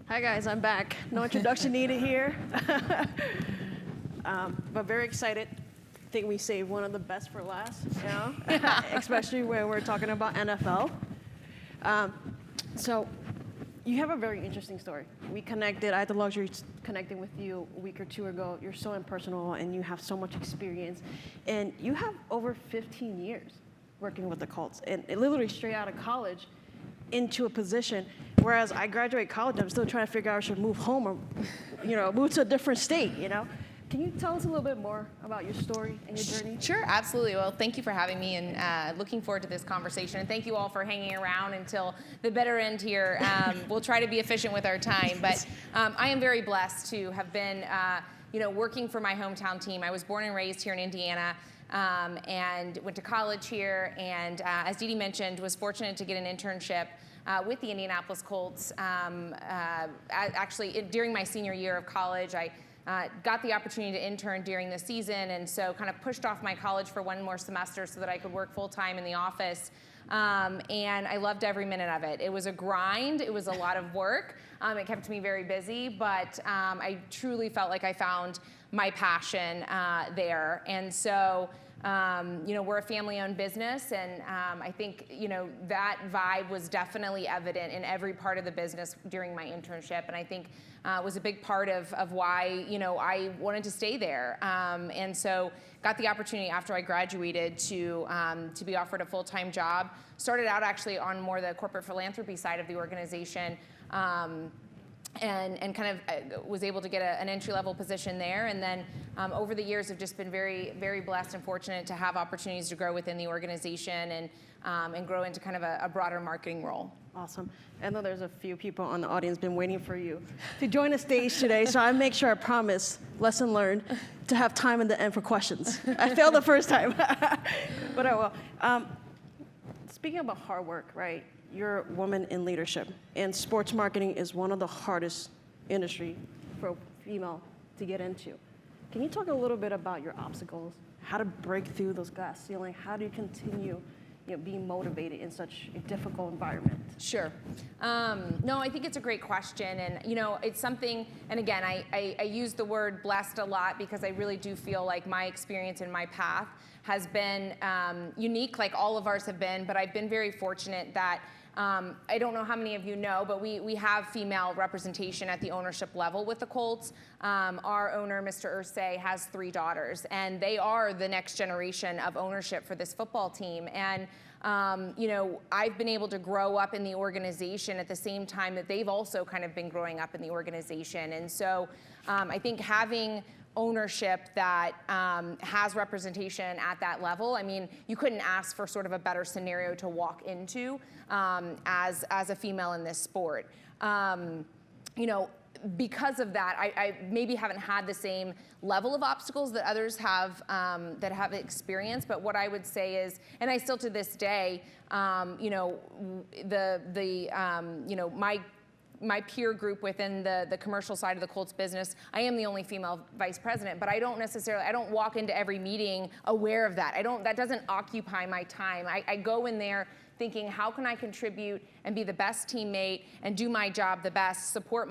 Hi guys, I'm back. No introduction needed here. But very excited. I think we saved one of the best for last, you know, especially when we're talking about NFL. So you have a very interesting story. We connected, I had the luxury of connecting with you a week or two ago. You're so impersonal and you have so much experience. And you have over 15 years working with the Colts, and literally straight out of college into a position, whereas I graduate college, I'm still trying to figure out if I should move home or, move to a different state, Can you tell us a little bit more about your story and your journey? Sure, absolutely. Well, thank you for having me, and looking forward to this conversation. And thank you all for hanging around until the better end here. We'll try to be efficient with our time, but I am very blessed to have been, working for my hometown team. I was born and raised here in Indiana. And went to college here, and as Didi mentioned, was fortunate to get an internship with the Indianapolis Colts. Actually, during my senior year of college, I got the opportunity to intern during the season, and so kind of pushed off my college for one more semester so that I could work full-time in the office. And I loved every minute of it. It was a grind. It was a lot of work. It kept me very busy, but I truly felt like I found my passion there. And so, we're a family-owned business, and I think, that vibe was definitely evident in every part of the business during my internship, and I think was a big part of why, I wanted to stay there. And so got the opportunity after I graduated to be offered a full-time job. Started out actually on more the corporate philanthropy side of the organization, and kind of was able to get an entry-level position there. And then over the years, have just been very, very blessed and fortunate to have opportunities to grow within the organization and grow into kind of a broader marketing role. Awesome. I know there's a few people on the audience been waiting for you to join the stage today, so I make sure I promise, lesson learned, to have time in the end for questions. I failed the first time, but I will. Speaking about hard work, right? You're a woman in leadership, and sports marketing is one of the hardest industry for a female to get into. Can you talk a little bit about your obstacles, how to break through those glass ceiling, how do you continue being motivated in such a difficult environment? Sure. No, I think it's a great question, and it's something, and again, I use the word blessed a lot because I really do feel like my experience and my path has been unique, like all of ours have been, but I've been very fortunate that I don't know how many of you know, but we have female representation at the ownership level with the Colts. Our owner, Mr. Irsay, has 3 daughters, and they are the next generation of ownership for this football team. And I've been able to grow up in the organization at the same time that they've also kind of been growing up in the organization. And so I think having ownership that has representation at that level, I mean, you couldn't ask for sort of a better scenario to walk into as a female in this sport. Because of that, I maybe haven't had the same level of obstacles that others have that have experienced. But what I would say is, and I still to this day, my peer group within the commercial side of the Colts business, I am the only female vice president, but I don't walk into every meeting aware of that. That doesn't occupy my time. I go in there thinking, how can I contribute and be the best teammate and do my job the best, support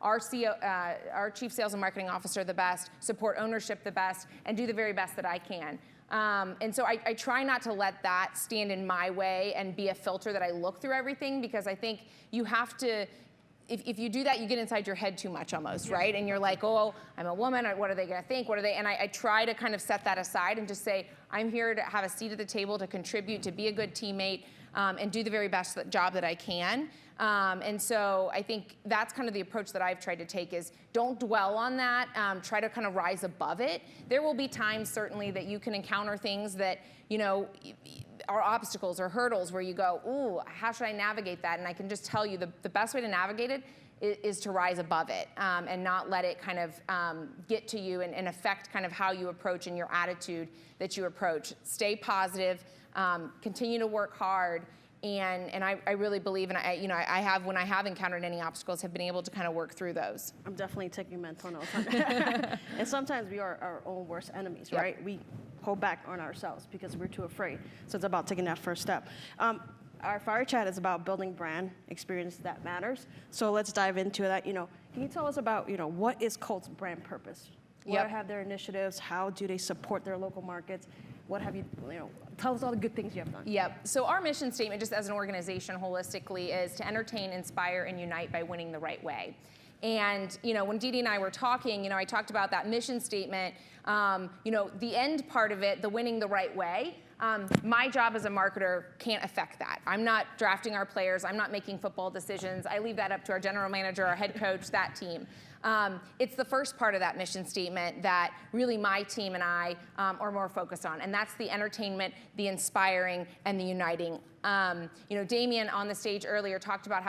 our Chief Sales and Marketing Officer the best, support ownership the best, and do the very best that I can. And so I try not to let that stand in my way and be a filter that I look through everything, because I think you have to, if you do that, you get inside your head too much almost, right? And you're like, oh, I'm a woman, what are they gonna think, and I try to kind of set that aside and just say, I'm here to have a seat at the table, to contribute, to be a good teammate, and do the very best job that I can. And so I think that's kind of the approach that I've tried to take, is don't dwell on that, try to kind of rise above it. There will be times certainly that you can encounter things that, are obstacles or hurdles where you go, ooh, how should I navigate that? And I can just tell you the best way to navigate it is to rise above it, and not let it kind of get to you and affect kind of how you approach and your attitude that you approach. Stay positive, continue to work hard, and I really believe, and I have, when I have encountered any obstacles, have been able to kind of work through those. I'm definitely taking mental notes on that. And sometimes we are our own worst enemies, right? We hold back on ourselves because we're too afraid. So it's about taking that first step. our fire chat is about building brand experience that matters. So let's dive into that. Can you tell us about, what is Colts brand purpose? What Yep. have their initiatives? How do they support their local markets? What have you, tell us all the good things you have done. Yep. So our mission statement, just as an organization holistically, is to entertain, inspire, and unite by winning the right way. And when Didi and I were talking, I talked about that mission statement. The end part of it, the winning the right way. My job as a marketer can't affect that. I'm not drafting our players. I'm not making football decisions. I leave that up to our general manager, our head coach, that team. It's the first part of that mission statement that really my team and I are more focused on, and that's the entertainment, the inspiring, and the uniting. Damien on the stage earlier talked about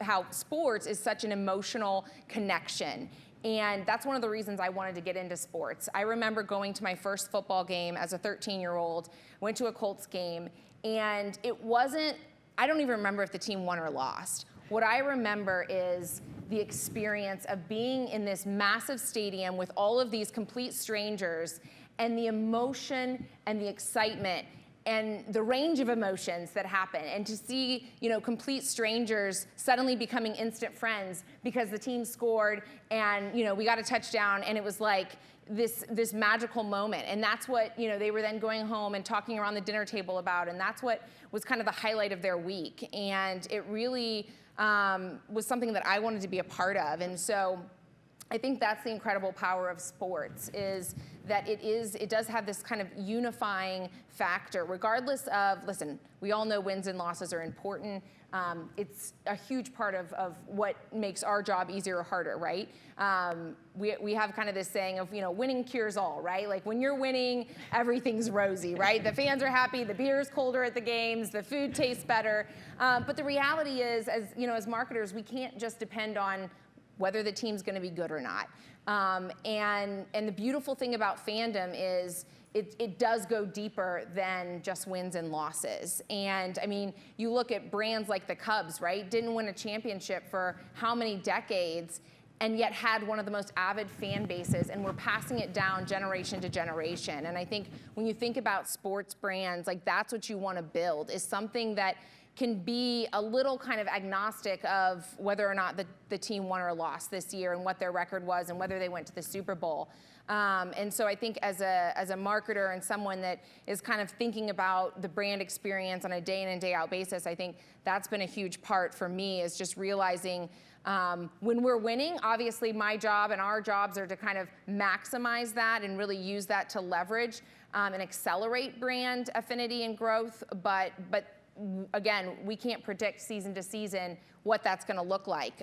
how sports is such an emotional connection. And that's one of the reasons I wanted to get into sports. I remember going to my first football game as a 13-year-old, went to a Colts game, and I don't even remember if the team won or lost. What I remember is the experience of being in this massive stadium with all of these complete strangers, and the emotion and the excitement and the range of emotions that happen, and to see complete strangers suddenly becoming instant friends because the team scored and we got a touchdown, and it was like this magical moment. And that's what they were then going home and talking around the dinner table about, and that's what was kind of the highlight of their week. And it really was something that I wanted to be a part of. And so I think that's the incredible power of sports, is that it does have this kind of unifying factor, regardless of, listen, we all know wins and losses are important. It's a huge part of what makes our job easier or harder, right? We have kind of this saying of, winning cures all, right? Like when you're winning, everything's rosy, right? The fans are happy, the beer's colder at the games, the food tastes better. But the reality is, as marketers, we can't just depend on whether the team's going to be good or not. And the beautiful thing about fandom is it does go deeper than just wins and losses. And I mean, you look at brands like the Cubs, right? Didn't win a championship for how many decades, and yet had one of the most avid fan bases, and we're passing it down generation to generation. And I think when you think about sports brands, like that's what you want to build, is something that can be a little kind of agnostic of whether or not the team won or lost this year, and what their record was, and whether they went to the Super Bowl. And so I think as a marketer and someone that is kind of thinking about the brand experience on a day in and day out basis, I think that's been a huge part for me, is just realizing when we're winning, obviously my job and our jobs are to kind of maximize that and really use that to leverage and accelerate brand affinity and growth. But again, we can't predict season to season what that's going to look like.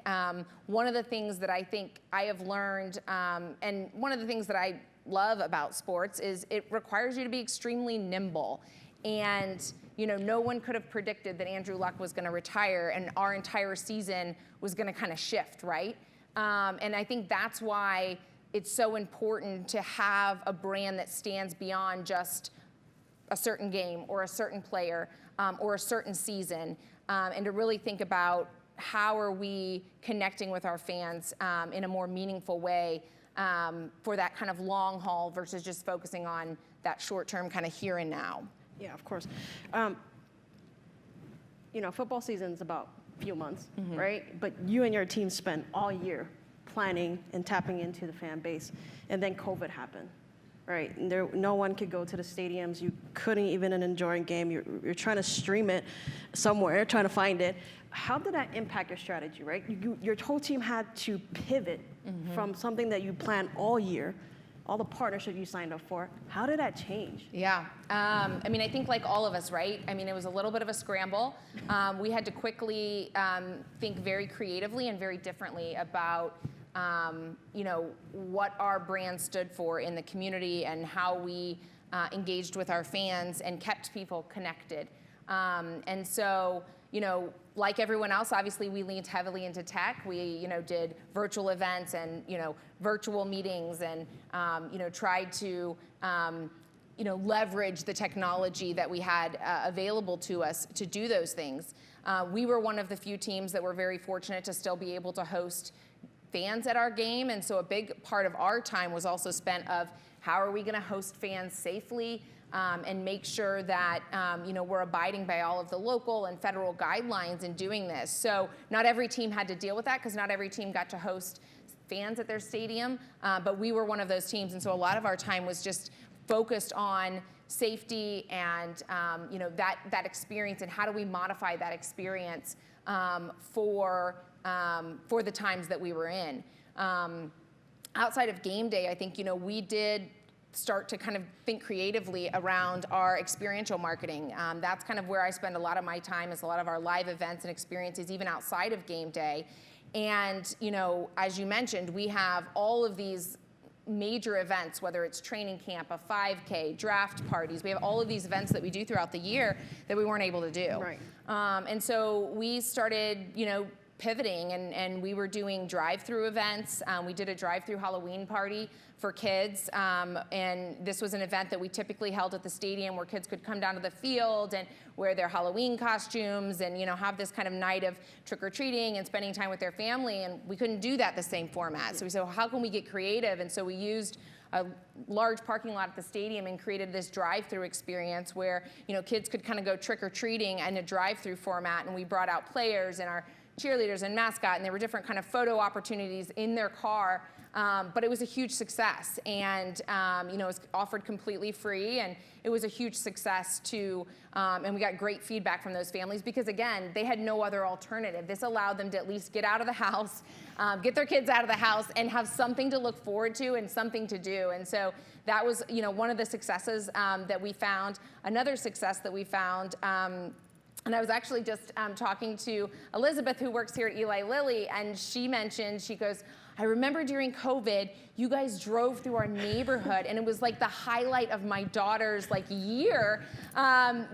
One of the things that I think I have learned, and one of the things that I love about sports, is it requires you to be extremely nimble. And no one could have predicted that Andrew Luck was going to retire and our entire season was going to kind of shift, right? And I think that's why it's so important to have a brand that stands beyond just a certain game or a certain player or a certain season, and to really think about how are we connecting with our fans in a more meaningful way for that kind of long haul versus just focusing on that short-term kind of here and now. Yeah, of course. Football season's about a few months, right? But you and your team spent all year planning and tapping into the fan base, and then COVID happened, right? And no one could go to the stadiums. You couldn't even enjoy a game. You're trying to stream it somewhere, trying to find it. How did that impact your strategy, right? Your whole team had to pivot from something that you planned all year, all the partnerships you signed up for. How did that change? Yeah, I mean, I think like all of us, right? I mean, it was a little bit of a scramble. We had to quickly think very creatively and very differently about what our brand stood for in the community and how we engaged with our fans and kept people connected. And so, like everyone else, obviously we leaned heavily into tech. We, did virtual events and, virtual meetings and, tried to, leverage the technology that we had available to us to do those things. We were one of the few teams that were very fortunate to still be able to host fans at our game, and so a big part of our time was also spent of how are we going to host fans safely, and make sure that we're abiding by all of the local and federal guidelines in doing this. So not every team had to deal with that because not every team got to host fans at their stadium, but we were one of those teams, and so a lot of our time was just focused on safety and that experience and how do we modify that experience for the times that we were in. Outside of game day, I think we did start to kind of think creatively around our experiential marketing. That's kind of where I spend a lot of my time, is a lot of our live events and experiences, even outside of game day. And as you mentioned, we have all of these major events, whether it's training camp, a 5K, draft parties. We have all of these events that we do throughout the year that we weren't able to do. Right. And so we started, pivoting, and we were doing drive-through events. We did a drive-through Halloween party for kids, and this was an event that we typically held at the stadium where kids could come down to the field and wear their Halloween costumes and have this kind of night of trick-or-treating and spending time with their family, and we couldn't do that the same format. So we said, well, how can we get creative? And so we used a large parking lot at the stadium and created this drive-through experience where kids could kind of go trick-or-treating in a drive-through format, and we brought out players and our cheerleaders and mascot, and there were different kind of photo opportunities in their car, but it was a huge success, and it was offered completely free, and it was a huge success too, and we got great feedback from those families because, again, they had no other alternative. This allowed them to at least get out of the house, get their kids out of the house, and have something to look forward to and something to do, and so that was one of the successes that we found. Another success that we found, and I was actually just talking to Elizabeth, who works here at Eli Lilly, and she goes, I remember during COVID, you guys drove through our neighborhood, and it was like the highlight of my daughter's year,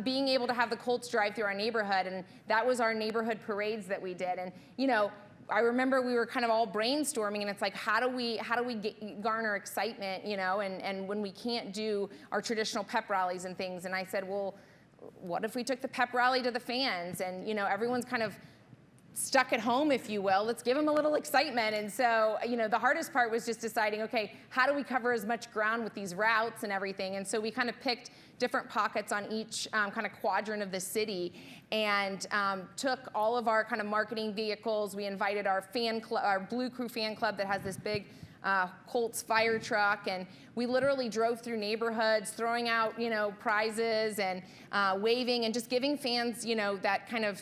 being able to have the Colts drive through our neighborhood, and that was our neighborhood parades that we did. And I remember we were kind of all brainstorming, and it's like, how do we garner excitement, and when we can't do our traditional pep rallies and things. And I said, well, what if we took the pep rally to the fans, and everyone's kind of stuck at home, if you will. Let's give them a little excitement. And so the hardest part was just deciding, okay, how do we cover as much ground with these routes and everything? And so we kind of picked different pockets on each kind of quadrant of the city, and took all of our kind of marketing vehicles. We invited our fan club, our Blue Crew fan club that has this big Colts fire truck, and we literally drove through neighborhoods, throwing out prizes and waving and just giving fans that kind of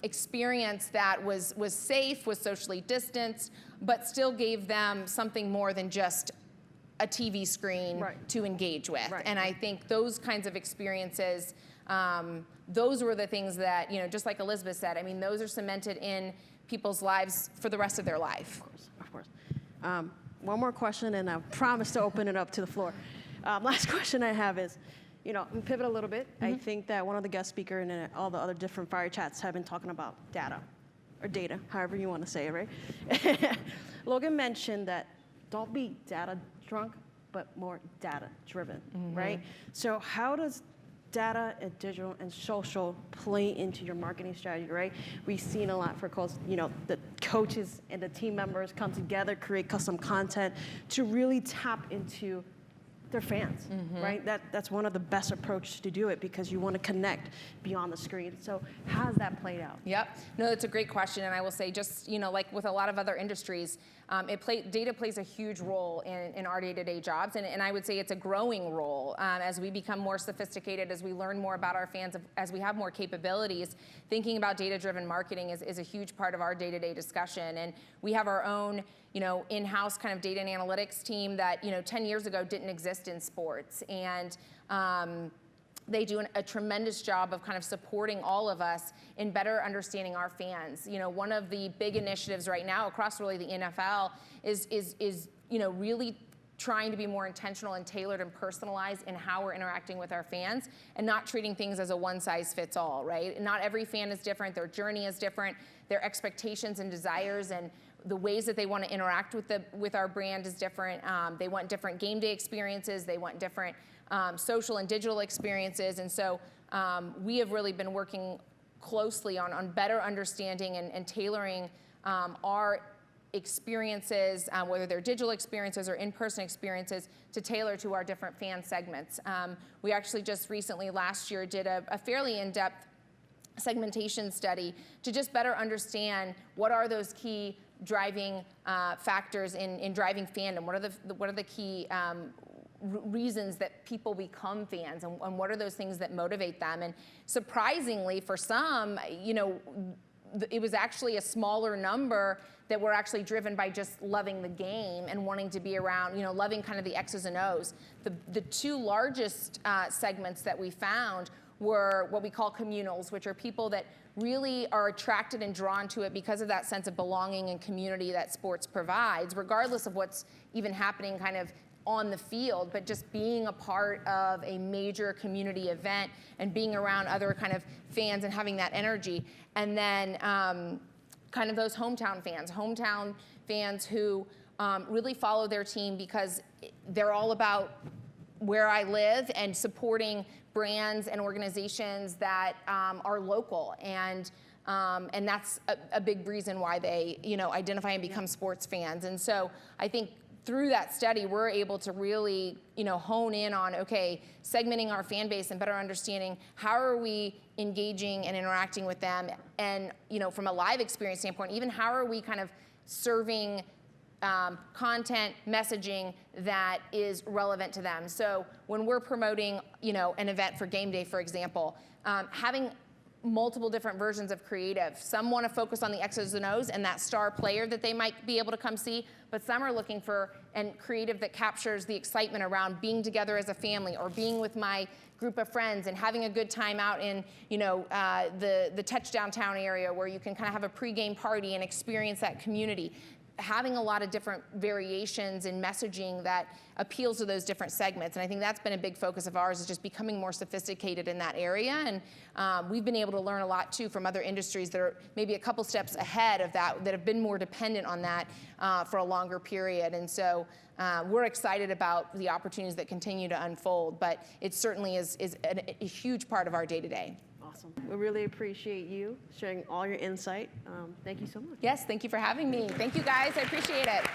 experience that was safe, was socially distanced, but still gave them something more than just a TV screen to engage with. Right. And I think those kinds of experiences, those were the things that just like Elizabeth said, I mean, those are cemented in people's lives for the rest of their life. Of course. One more question, and I promise to open it up to the floor. Last question I have is, we pivot a little bit. Mm-hmm. I think that one of the guest speakers and all the other different fire chats have been talking about data, or data, however you want to say it, right? Logan mentioned that don't be data drunk, but more data driven, right? So how does data and digital and social play into your marketing strategy, right? We've seen a lot for Colts, the coaches and the team members come together, create custom content to really tap into their fans, right? That's one of the best approaches to do it because you want to connect beyond the screen. So how has that played out? Yep. No, that's a great question. And I will say just, like with a lot of other industries, data plays a huge role in our day-to-day jobs. And I would say it's a growing role as we become more sophisticated, as we learn more about our fans, as we have more capabilities. Thinking about data-driven marketing is a huge part of our day-to-day discussion. And we have our own in-house kind of data and analytics team that 10 years ago didn't exist in sports, and they do a tremendous job of kind of supporting all of us in better understanding our fans. One of the big initiatives right now across really the NFL is really trying to be more intentional and tailored and personalized in how we're interacting with our fans, and not treating things as a one-size-fits-all, right? Not every fan is different, their journey is different, their expectations and desires and the ways that they want to interact with our brand is different. They want different game day experiences, they want different social and digital experiences, and so we have really been working closely on better understanding and tailoring our experiences, whether they're digital experiences or in-person experiences, to tailor to our different fan segments. We actually just recently, last year, did a fairly in-depth segmentation study to just better understand what are those key driving factors in driving fandom. What are the key reasons that people become fans, and what are those things that motivate them? And surprisingly, for some, it was actually a smaller number that were actually driven by just loving the game and wanting to be around, loving kind of the X's and O's. The two largest segments that we found were what we call communals, which are people that really are attracted and drawn to it because of that sense of belonging and community that sports provides, regardless of what's even happening kind of on the field, but just being a part of a major community event and being around other kind of fans and having that energy. And then kind of those hometown fans who really follow their team because they're all about where I live and supporting brands and organizations that are local, and that's a big reason why they identify and become sports fans. And so I think through that study, we're able to really hone in on, okay, segmenting our fan base and better understanding how are we engaging and interacting with them, and from a live experience standpoint, even how are we kind of serving content, messaging that is relevant to them. So when we're promoting, an event for game day, for example, having multiple different versions of creative. Some want to focus on the X's and O's and that star player that they might be able to come see, but some are looking for creative that captures the excitement around being together as a family or being with my group of friends and having a good time out in the touchdown town area where you can kind of have a pregame party and experience that community. Having a lot of different variations in messaging that appeals to those different segments. And I think that's been a big focus of ours, is just becoming more sophisticated in that area. And we've been able to learn a lot too from other industries that are maybe a couple steps ahead of that have been more dependent on that for a longer period. And so we're excited about the opportunities that continue to unfold, but it certainly is a huge part of our day-to-day. Awesome. We really appreciate you sharing all your insight. Thank you so much. Yes, thank you for having me. Thank you, guys. I appreciate it.